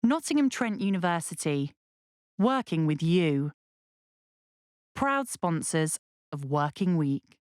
Nottingham Trent University, working with you. Proud sponsors of Working Week.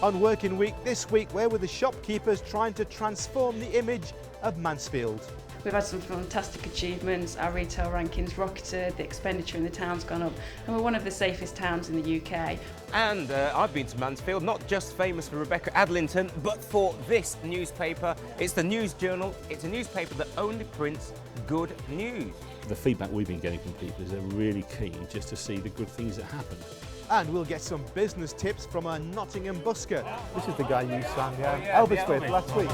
On Working Week this week, we're with the shopkeepers trying to transform the image of Mansfield. We've had some fantastic achievements. Our retail rankings rocketed, the expenditure in the town's gone up, and we're one of the safest towns in the UK. And I've been to Mansfield, not just famous for Rebecca Adlington, but for this newspaper. It's the News Journal. It's a newspaper that only prints good news. The feedback we've been getting from people is they're really keen just to see the good things that happen. And we'll get some business tips from a Nottingham busker. This is the guy you sang Elvis with last week.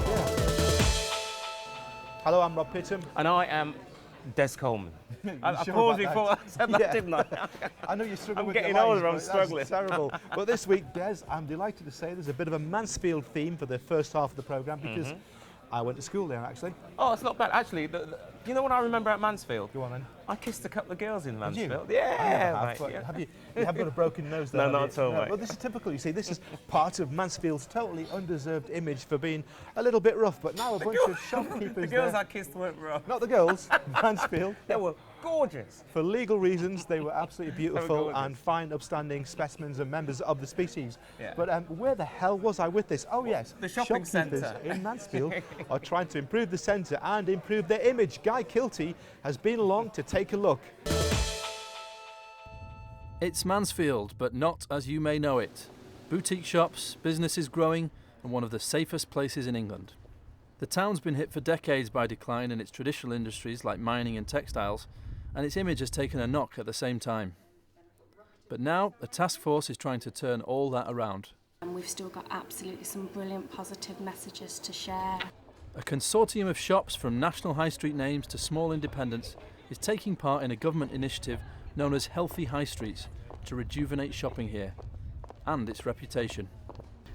Hello, I'm Rob Pittham. And I am Des Coleman. I paused before I said that, didn't I? I know you're struggling with getting your lines, older, I'm but struggling. That's terrible. But this week, Des, I'm delighted to say there's a bit of a Mansfield theme for the first half of the programme because I went to school there, actually. Oh, it's not bad. Actually, you know what I remember at Mansfield? Go on then. I kissed a couple of girls in Mansfield. Did you? Yeah, mate. Yeah. Have you haven't got a broken nose there? No, not at all, mate. Well, this is typical, you see. This is part of Mansfield's totally undeserved image for being a little bit rough. But now a bunch of shopkeepers The girls there. I kissed weren't rough. Not the girls, Mansfield. They were gorgeous. For legal reasons, they were absolutely beautiful gorgeous. and fine, upstanding specimens and members of the species. Yeah. But where the hell was I with this? Oh, yes. The shopping Shopkeepers centre. in Mansfield are trying to improve the centre and improve their image. Guy Kilty has been along to take a look. It's Mansfield, but not as you may know it. Boutique shops, businesses growing, and one of the safest places in England. The town's been hit for decades by decline in its traditional industries like mining and textiles, and its image has taken a knock at the same time. But now, a task force is trying to turn all that around. And we've still got absolutely some brilliant positive messages to share. A consortium of shops from national high street names to small independents is taking part in a government initiative known as Healthy High Streets to rejuvenate shopping here and its reputation.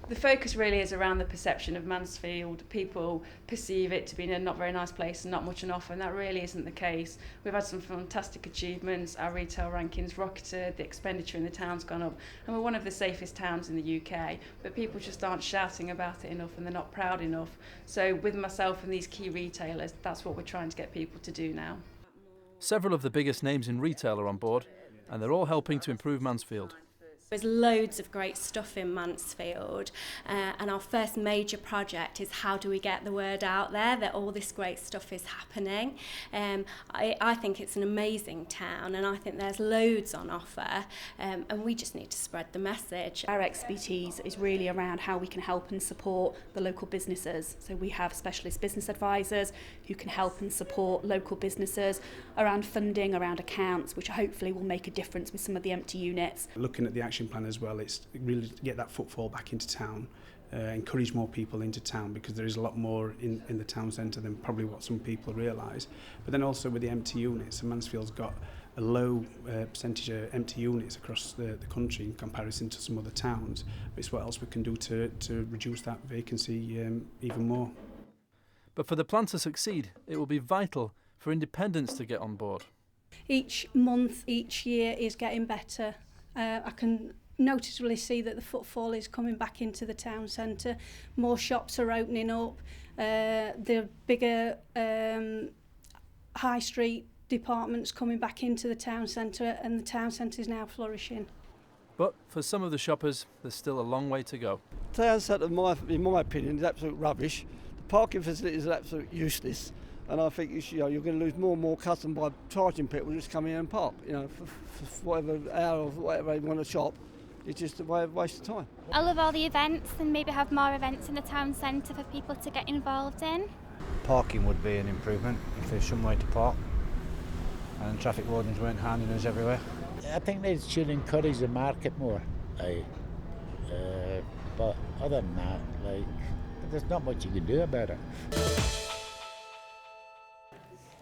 The focus really is around the perception of Mansfield. People perceive it to be a not very nice place and not much on offer, and that really isn't the case. We've had some fantastic achievements. Our retail rankings rocketed, the expenditure in the town's gone up, and we're one of the safest towns in the UK, but people just aren't shouting about it enough and they're not proud enough. So with myself and these key retailers, that's what we're trying to get people to do now. Several of the biggest names in retail are on board, and they're all helping to improve Mansfield. There's loads of great stuff in Mansfield, and our first major project is how do we get the word out there that all this great stuff is happening. I think it's an amazing town, and I think there's loads on offer, and we just need to spread the message. Our expertise is really around how we can help and support the local businesses. So we have specialist business advisors who can help and support local businesses around funding, around accounts, which hopefully will make a difference with some of the empty units. Looking at the action plan as well, it's really to get that footfall back into town, encourage more people into town, because there is a lot more in the town centre than probably what some people realise. But then also with the empty units, and Mansfield's got a low percentage of empty units across the country in comparison to some other towns. But it's what else we can do to reduce that vacancy even more. But for the plan to succeed, it will be vital for independents to get on board. Each month, each year is getting better. I can noticeably see that the footfall is coming back into the town centre. More shops are opening up. The bigger high street departments coming back into the town centre, and the town centre is now flourishing. But for some of the shoppers, there's still a long way to go. The town centre, in my opinion, is absolute rubbish. The parking facilities are absolutely useless. And I think you're going to lose more and more customers by charging people just come in and park. For whatever hour or whatever they want to shop, it's just a waste of time. I love all the events, and maybe have more events in the town centre for people to get involved in. Parking would be an improvement if there's somewhere to park, and traffic wardens weren't handing us everywhere. I think they should encourage the market more. But other than that, there's not much you can do about it.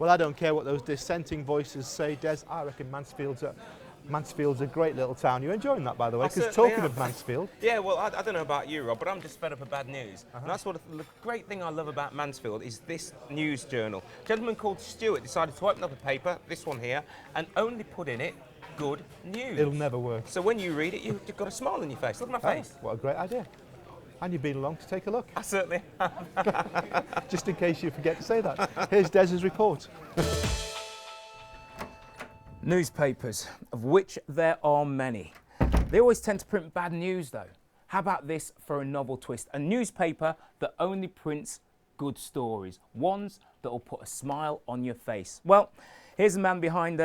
Well, I don't care what those dissenting voices say, Des. I reckon Mansfield's a great little town. You're enjoying that, by the way, because talking of Mansfield... Yeah, well, I don't know about you, Rob, but I'm just fed up with bad news. And that's what the great thing I love about Mansfield is this news journal. A gentleman called Stuart decided to open up a paper, this one here, and only put in it good news. It'll never work. So when you read it, you've got a smile on your face. Look at my face. What a great idea. And you've been along to take a look. I certainly have. Just in case you forget to say that. Here's Des's report. Newspapers, of which there are many. They always tend to print bad news, though. How about this for a novel twist? A newspaper that only prints good stories, ones that will put a smile on your face. Well, here's the man behind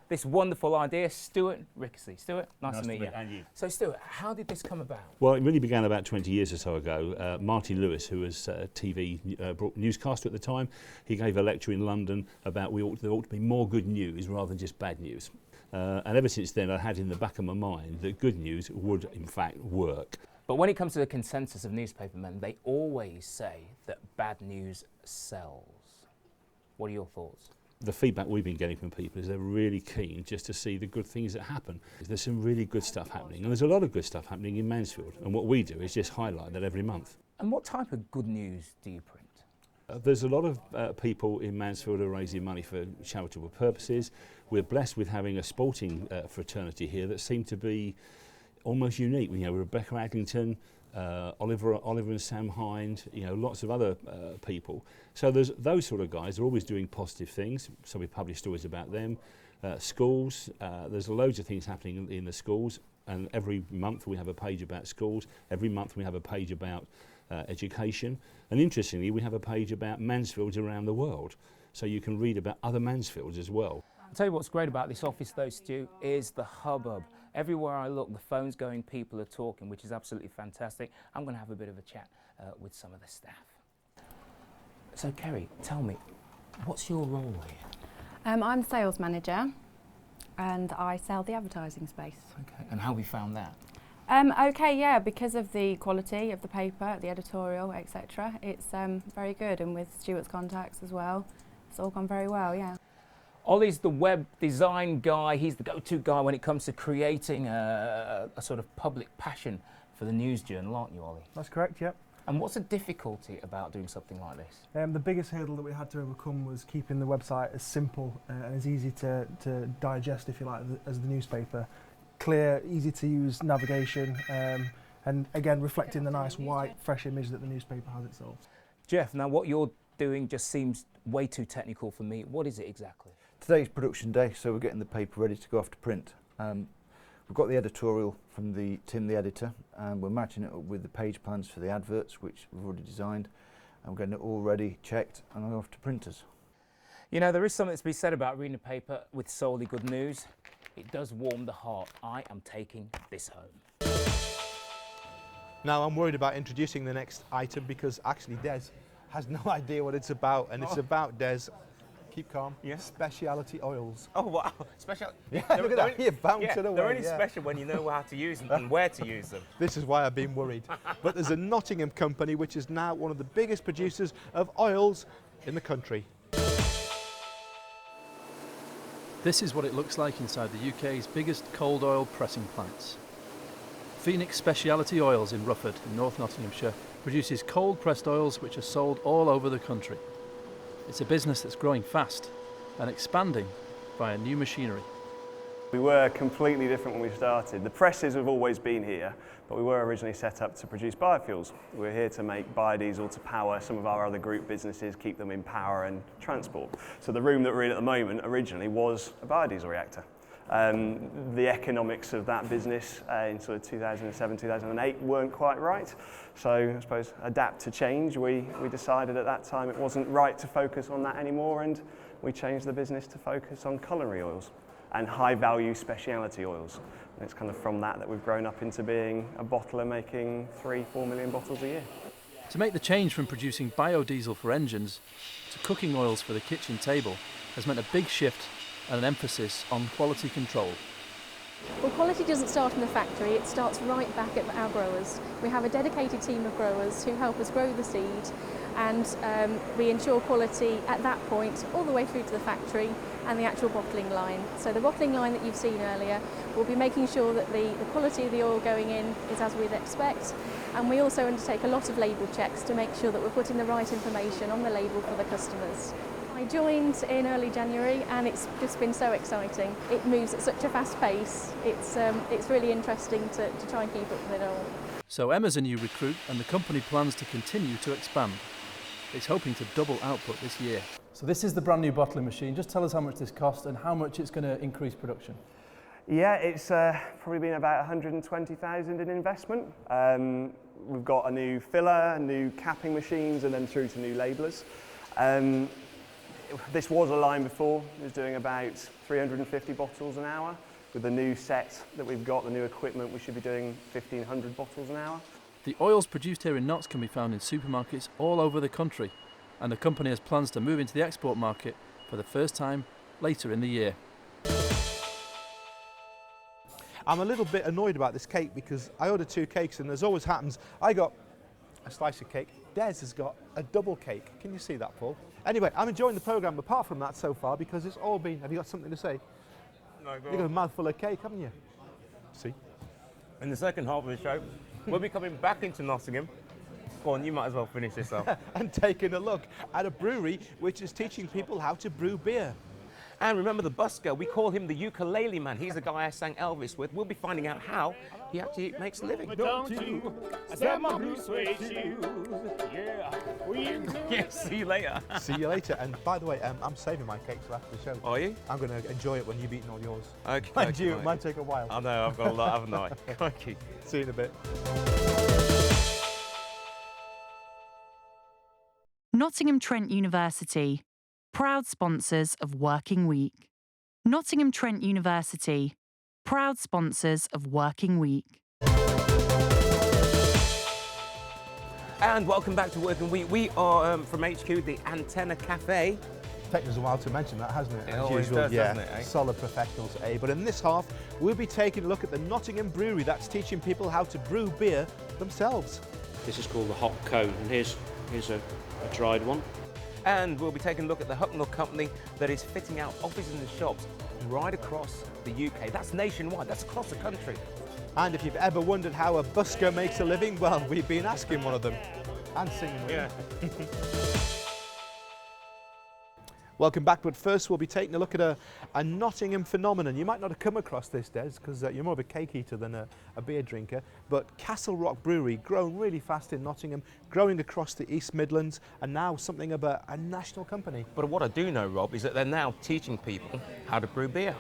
this wonderful idea, Stuart Rickersey. Stuart, nice to meet you. And you. So, Stuart, how did this come about? Well, it really began about 20 years or so ago. Martin Lewis, who was a TV newscaster at the time, he gave a lecture in London about there ought to be more good news rather than just bad news. And ever since then, I had in the back of my mind that good news would, in fact, work. But when it comes to the consensus of newspapermen, they always say that bad news sells. What are your thoughts? The feedback we've been getting from people is they're really keen just to see the good things that happen. There's some really good stuff happening, and there's a lot of good stuff happening in Mansfield, and what we do is just highlight that every month. And what type of good news do you print? There's a lot of people in Mansfield who are raising money for charitable purposes. We're blessed with having a sporting fraternity here that seem to be almost unique. You know, Rebecca Adlington, Oliver and Sam Hind, you know, lots of other people. So there's those sort of guys. They're always doing positive things. So we publish stories about them. Schools, there's loads of things happening in the schools, and every month we have a page about schools. Every month we have a page about education. And interestingly, we have a page about Mansfields around the world. So you can read about other Mansfields as well. I'll tell you what's great about this office though, Stu, is the hubbub. Everywhere I look, the phone's going, people are talking, which is absolutely fantastic. I'm going to have a bit of a chat with some of the staff. So, Kerry, tell me, what's your role here? I'm sales manager and I sell the advertising space. Okay, and how have you found that? Okay, yeah, because of the quality of the paper, the editorial, etc. It's very good, and with Stuart's contacts as well, it's all gone very well, yeah. Ollie's the web design guy. He's the go-to guy when it comes to creating a sort of public passion for the news journal, aren't you, Ollie? That's correct, yep. And what's the difficulty about doing something like this? The biggest hurdle that we had to overcome was keeping the website as simple and as easy to digest, if you like, as the newspaper. Clear, easy to use navigation, and again reflecting the nice white, fresh image that the newspaper has itself. Jeff, now what you're doing just seems way too technical for me. What is it exactly? Today's production day, so we're getting the paper ready to go off to print. We've got the editorial from Tim, the editor, and we're matching it up with the page plans for the adverts, which we've already designed, and we're getting it all ready, checked, and off to printers. You know, there is something to be said about reading a paper with solely good news. It does warm the heart. I am taking this home. Now, I'm worried about introducing the next item because actually Des has no idea what it's about, and it's about, Des, keep calm, speciality oils. Oh, wow. Special. Yeah, look at that. You're bouncing away. They're only special when you know how to use them and where to use them. This is why I've been worried. But there's a Nottingham company which is now one of the biggest producers of oils in the country. This is what it looks like inside the UK's biggest cold oil pressing plants. Phoenix Speciality Oils in Rufford, in North Nottinghamshire, produces cold pressed oils which are sold all over the country. It's a business that's growing fast and expanding via new machinery. We were completely different when we started. The presses have always been here, but we were originally set up to produce biofuels. We're here to make biodiesel to power some of our other group businesses, keep them in power and transport. So the room that we're in at the moment originally was a biodiesel reactor. The economics of that business in sort of 2007, 2008 weren't quite right. So I suppose adapt to change. We decided at that time it wasn't right to focus on that anymore, and we changed the business to focus on culinary oils and high-value speciality oils. And it's kind of from that we've grown up into being a bottler making 3-4 million bottles a year. To make the change from producing biodiesel for engines to cooking oils for the kitchen table has meant a big shift and an emphasis on quality control. Well, quality doesn't start in the factory, it starts right back at our growers. We have a dedicated team of growers who help us grow the seed, and we ensure quality at that point all the way through to the factory and the actual bottling line. So the bottling line that you've seen earlier will be making sure that the quality of the oil going in is as we'd expect, and we also undertake a lot of label checks to make sure that we're putting the right information on the label for the customers. I joined in early January and it's just been so exciting. It moves at such a fast pace. It's really interesting to try and keep up with it all. So Emma's a new recruit and the company plans to continue to expand. It's hoping to double output this year. So this is the brand new bottling machine. Just tell us how much this costs and how much it's going to increase production. Yeah, it's probably been about 120,000 in investment. We've got a new filler, new capping machines, and then through to new labellers. This was a line before. It was doing about 350 bottles an hour. With the new set that we've got, the new equipment, we should be doing 1,500 bottles an hour. The oils produced here in Notts can be found in supermarkets all over the country, and the company has plans to move into the export market for the first time later in the year. I'm a little bit annoyed about this cake because I ordered 2 cakes and as always happens, I got a slice of cake. Des has got a double cake. Can you see that, Paul? Anyway, I'm enjoying the programme apart from that so far because it's all been... Have you got something to say? No, go You've got a mouthful of cake, haven't you? See? In the second half of the show, we'll be coming back into Nottingham. Go on, you might as well finish this off. And taking a look at a brewery which is teaching people how to brew beer. And remember the busker, we call him the ukulele man. He's the guy I sang Elvis with. We'll be finding out how he actually makes a living. Don't you? I said my blue suede shoes. Yeah. See you later. See you later. And by the way, I'm saving my cake till after the show. Are you? I'm going to enjoy it when you've eaten all yours. Okay. Mind you, it might take a while. I know, I've got a lot, haven't I? Crikey. See you in a bit. Nottingham Trent University, proud sponsors of Working Week. Nottingham Trent University, proud sponsors of Working Week. And welcome back to Working Week. We are from HQ, the Antenna Cafe. Taken us a while to mention that, hasn't it? It always does, doesn't it, eh? Solid professionals, eh? But in this half, we'll be taking a look at the Nottingham Brewery that's teaching people how to brew beer themselves. This is called the hop cone, and here's a dried one. And we'll be taking a look at the Hucknall company that is fitting out offices and shops right across the UK. That's nationwide, that's across the country. And if you've ever wondered how a busker makes a living, well, we've been asking one of them. And singing with them. Welcome back, but first we'll be taking a look at a Nottingham phenomenon. You might not have come across this, Des, because you're more of a cake eater than a beer drinker, but Castle Rock Brewery, grown really fast in Nottingham, growing across the East Midlands, and now something of a national company. But what I do know, Rob, is that they're now teaching people how to brew beer.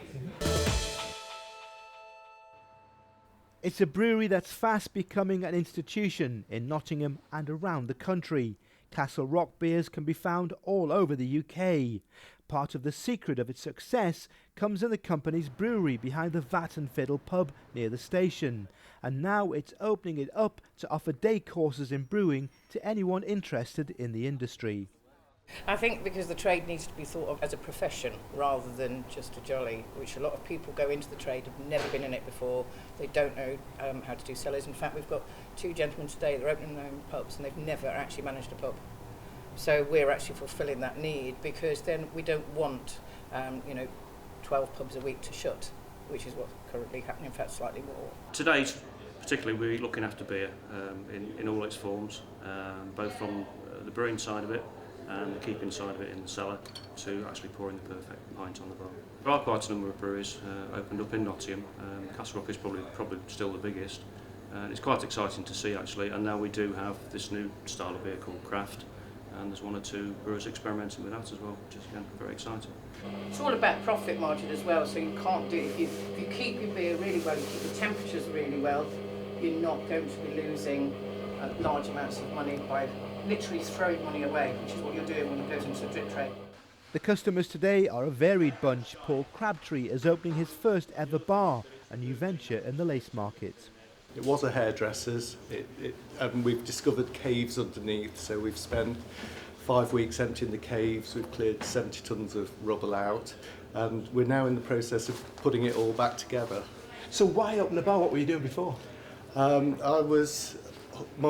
It's a brewery that's fast becoming an institution in Nottingham and around the country. Castle Rock beers can be found all over the UK. Part of the secret of its success comes in the company's brewery behind the Vat and Fiddle pub near the station. And now it's opening it up to offer day courses in brewing to anyone interested in the industry. I think because the trade needs to be thought of as a profession rather than just a jolly, which a lot of people go into the trade, have never been in it before, they don't know how to do cellars. In fact, we've got 2 gentlemen today that are opening their own pubs and they've never actually managed a pub. So we're actually fulfilling that need because then we don't want 12 pubs a week to shut, which is what's currently happening, in fact slightly more. Today, particularly, we're looking after beer in all its forms, both from the brewing side of it and the keeping side of it in the cellar to actually pouring the perfect pint on the bar. There are quite a number of breweries opened up in Nottingham. Castle Rock is probably still the biggest. It's quite exciting to see actually, and now we do have this new style of beer called craft, and there's 1 or 2 brewers experimenting with that as well, which is again very exciting. It's all about profit margin as well, so you can't do, if you keep your beer really well, you keep the temperatures really well, you're not going to be losing large amounts of money by literally throwing money away, which is what you're doing when it goes into the drip tray. The customers today are a varied bunch. Paul Crabtree is opening his first ever bar, a new venture in the lace market. It was a hairdresser's, and we've discovered caves underneath, so we've spent 5 weeks emptying the caves, we've cleared 70 tonnes of rubble out, and we're now in the process of putting it all back together. So why open a bar? What were you doing before? My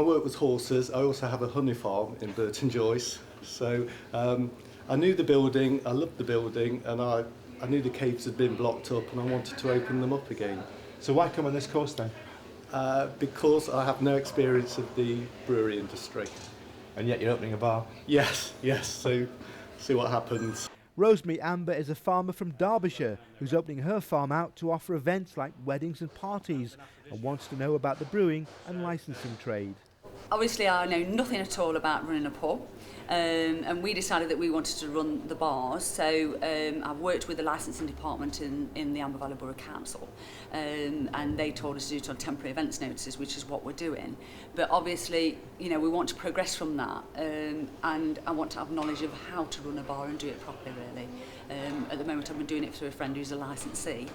work was horses. I also have a honey farm in Burton Joyce. So I knew the building, I loved the building, and I knew the caves had been blocked up and I wanted to open them up again. So why come on this course then? Because I have no experience of the brewery industry. And yet you're opening a bar? Yes, so see what happens. Rosemary Amber is a farmer from Derbyshire who's opening her farm out to offer events like weddings and parties and wants to know about the brewing and licensing trade. Obviously I know nothing at all about running a pub, and we decided that we wanted to run the bars, so I've worked with the licensing department in the Amber Valley Borough Council, and they told us to do it on temporary events notices, which is what we're doing. But obviously, you know, we want to progress from that, and I want to have knowledge of how to run a bar and do it properly, really. At the moment I've been doing it through a friend who's a licensee,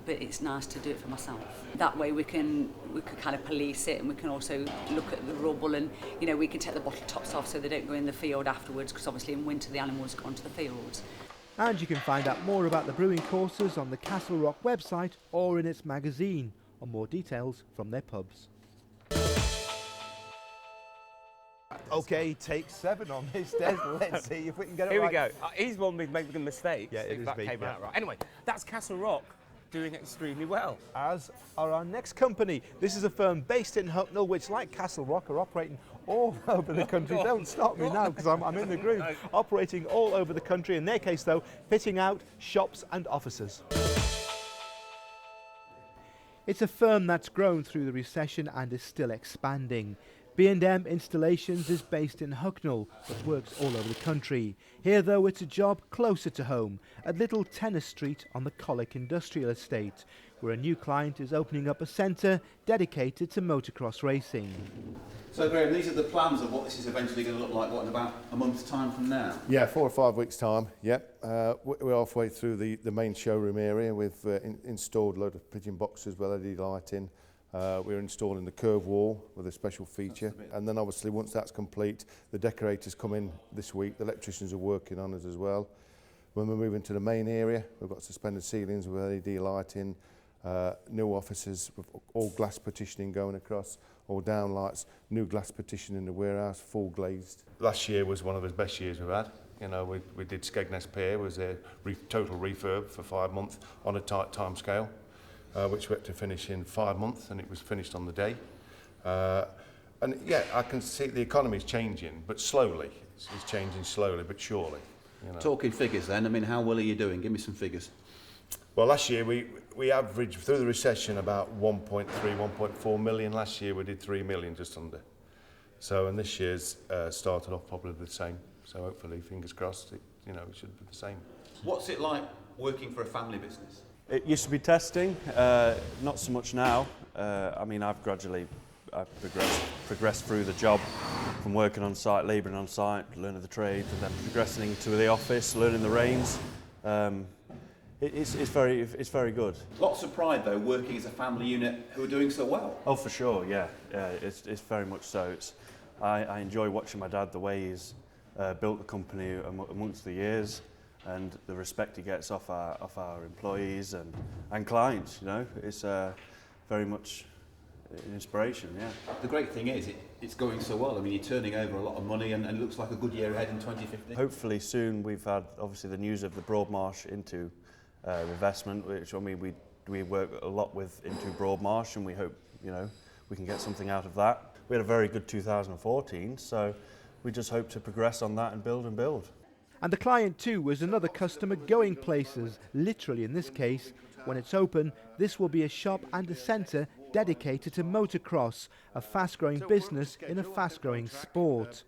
but it's nice to do it for myself. That way we can kind of police it, and we can also look at the rubble, and you know, we can take the bottle tops off so they don't go in the field afterwards, because obviously in winter the animals go onto the fields. And you can find out more about the brewing courses on the Castle Rock website or in its magazine, or more details from their pubs. Okay, take 7 on this, Des. Let's see if we can get it right. Here we go. He's one with making mistakes. Yeah, it is that me, came yeah. out right. Anyway, that's Castle Rock doing extremely well. As are our next company. This is a firm based in Hucknall, which, like Castle Rock, are operating all over the country. Don't stop me now, because I'm in the groove. Operating all over the country. In their case, though, fitting out shops and offices. It's a firm that's grown through the recession and is still expanding. B&M Installations is based in Hucknall, but works all over the country. Here, though, it's a job closer to home, at Little Tennis Street on the Colic Industrial Estate, where a new client is opening up a centre dedicated to motocross racing. So, Graham, these are the plans of what this is eventually going to look like, what, in about a month's time from now? Yeah, 4 or 5 weeks' time, yep. We're halfway through the main showroom area. We've installed a load of pigeon boxes with LED lighting. We're installing the curve wall with a special feature, and then obviously once that's complete, the decorators come in this week, the electricians are working on us as well. When we move into the main area, we've got suspended ceilings with LED lighting, new offices with all glass partitioning going across, all downlights, new glass partition in the warehouse, full glazed. Last year was one of the best years we've had. You know, we did Skegness Pier, was a total refurb for 5 months on a tight time scale. Which we had to finish in 5 months, and it was finished on the day. And yeah, I can see the economy's changing, but slowly. It's changing slowly, but surely. You know. Talking figures then, I mean, how well are you doing? Give me some figures. Well, last year we averaged, through the recession, about 1.3, 1.4 million. Last year we did 3 million, just under. So, and this year's started off probably the same. So hopefully, fingers crossed, it should be the same. What's it like working for a family business? It used to be testing, not so much now. I mean, I've gradually progressed through the job, from working on site, labouring on site, learning the trade, and then progressing into the office, learning the reins. It's very good. Lots of pride though, working as a family unit who are doing so well. Oh, for sure, yeah. It's very much so. I enjoy watching my dad, the way he's built the company amongst the years, and the respect he gets off our employees and clients. You know, it's very much an inspiration. Yeah. The great thing is it's going so well. I mean, you're turning over a lot of money, and it looks like a good year ahead in 2015. Hopefully soon. We've had obviously the news of the Broadmarsh into investment, which I mean we work a lot with into Broadmarsh, and we hope we can get something out of that. We had a very good 2014, so we just hope to progress on that and build and build. And the client too was another customer going places, literally in this case. When it's open, this will be a shop and a centre dedicated to motocross, a fast-growing business in a fast-growing sport.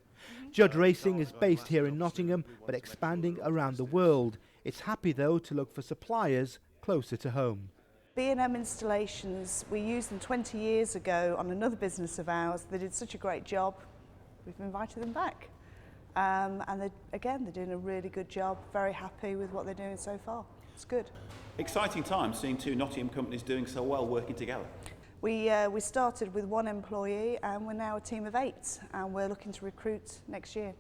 Judd Racing is based here in Nottingham, but expanding around the world. It's happy though to look for suppliers closer to home. B&M Installations, we used them 20 years ago on another business of ours. They did such a great job, we've invited them back. And they're doing a really good job, very happy with what they're doing so far. It's good. Exciting time seeing two Nottingham companies doing so well, working together. We started with 1 employee and we're now a team of 8, and we're looking to recruit next year.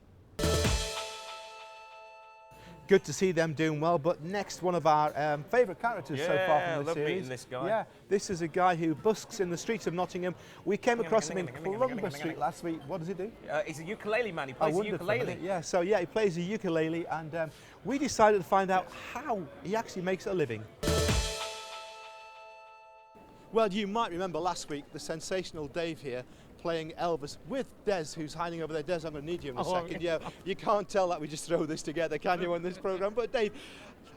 Good to see them doing well. But next, one of our favourite characters so far from the love series. meeting this guy. Yeah, this is a guy who busks in the streets of Nottingham. We came across him in Columbus Street last week. What does he do? He's a ukulele man. He plays the ukulele. Yeah, so yeah, he plays a ukulele, and we decided to find out how he actually makes a living. Well, you might remember last week the sensational Dave here playing Elvis with Des, who's hiding over there. Des, I'm going to need you in a second. Yeah, you can't tell that we just throw this together, can you, on this programme? But Dave,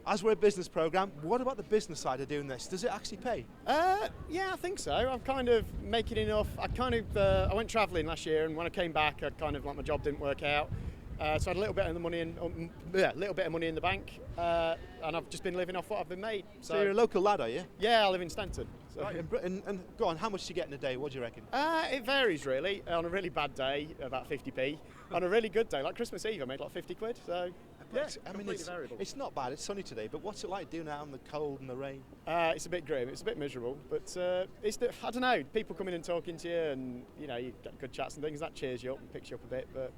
as we're a business programme, what about the business side of doing this? Does it actually pay? Yeah, I think so. I'm kind of making enough. I went travelling last year, and when I came back, my job didn't work out. So I had a little bit of money in, little bit of money in the bank, and I've just been living off what I've been made. So you're a local lad, are you? Yeah, I live in Stanton. So. Right, and go on, how much do you get in a day? What do you reckon? It varies really. On a really bad day, about 50p. On a really good day, like Christmas Eve, I made like 50 quid. So yeah, I mean, it's not bad. It's sunny today, but what's it like doing out in the cold and the rain? It's a bit grim. It's a bit miserable, but I don't know. People come in and talking to you, and you get good chats and things. That cheers you up and picks you up a bit, but.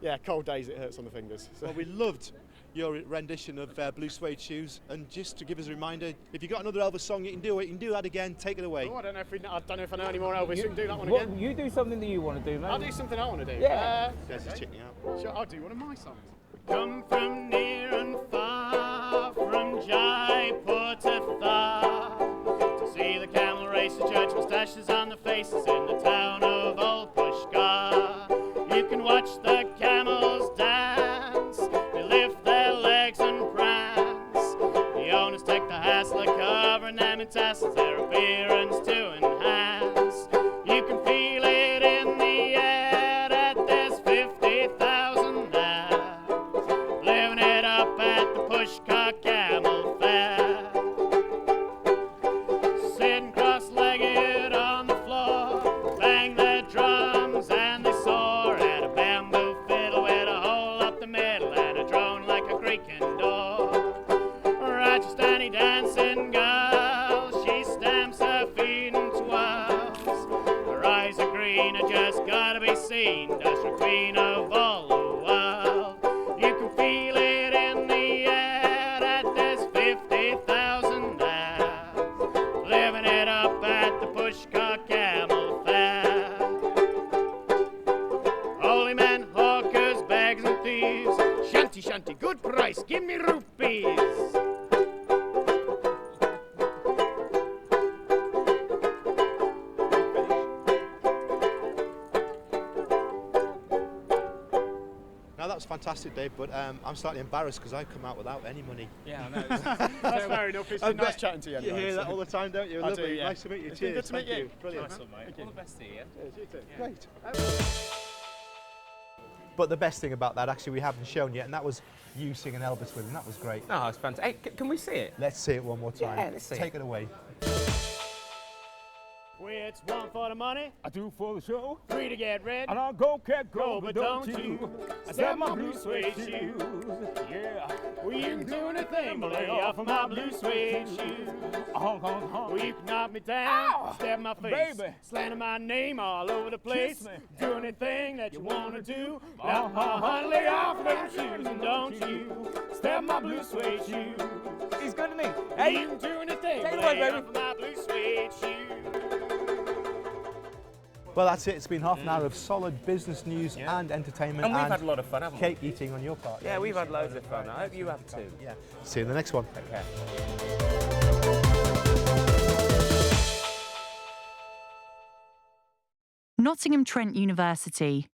Yeah, cold days, it hurts on the fingers. So. Well, we loved your rendition of Blue Suede Shoes, and just to give us a reminder, if you've got another Elvis song, you can do it. You can do that again. Take it away. Oh, I don't know if I know any more Elvis. You can do that one again. You do something that you want to do, mate. I'll do something I want to do. Yeah. Let's just check me out. Sure, I'll do one of my songs. Come from near and far, from Jaipur to Thar, to see the camel race, the judge mustaches on the faces in the town of Old Pushkar. You can watch the camels dance, they lift their legs and prance. The owners take the hassle of covering them in tassels, their appearance to enhance. You can feel it in the air that there's 50,000 there, living it up at the Pushkar Camel Fair. Sitting cross-legged on the floor, bang their drums and they soar at a bamboo fiddle with a hole up the middle and a drone like a creaking door. Rajasthani dancing girl, she stamps her feet and twirls. Her eyes are green and just gotta be seen, that's the queen of all the world. You can feel it in the air that there's 50,000 there, living it up at the Pushkar Camel Fair. Holy men, hawkers, beggars and thieves, shanty, shanty, good price, give me rupees. Now that was fantastic, Dave, but I'm slightly embarrassed because I've come out without any money. Yeah, I know. That's fair enough. It's been nice chatting to you. You hear that all the time, don't you? I Lovely. do, yeah. Nice to meet you. It's been Cheers. good to meet you. Brilliant. Nice one, mate. All the best to you. Cheers, you too. Great. But the best thing about that, actually, we haven't shown yet, and that was you singing Elvis with him. That was great. Oh, it's fantastic. Hey, can we see it? Let's see it one more time. Yeah, let's see Take it away. It's one for the money, I do for the show, 3 to get red, and I'll go, cat, go, but don't you step my blue suede shoes. Yeah, well, you can do anything but lay off of my blue suede shoes. Well, you can knock me down, step my face, baby, slandering my name all over the place. Kiss me. Do anything that you want to do. Now, honey, lay off of them shoes, and don't you step my blue suede shoes. He's good to me. Hey, you can do anything take it but away, lay baby. off of my blue suede shoes. Well, that's it. It's been half an hour of solid business news and entertainment. And we've had a lot of fun, haven't we? Cake eating on your part. Yeah, we've had loads of fun. I hope you have too. Yeah. See you in the next one. Take care. Nottingham Trent University,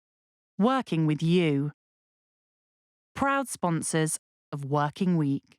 working with you. Proud sponsors of Working Week.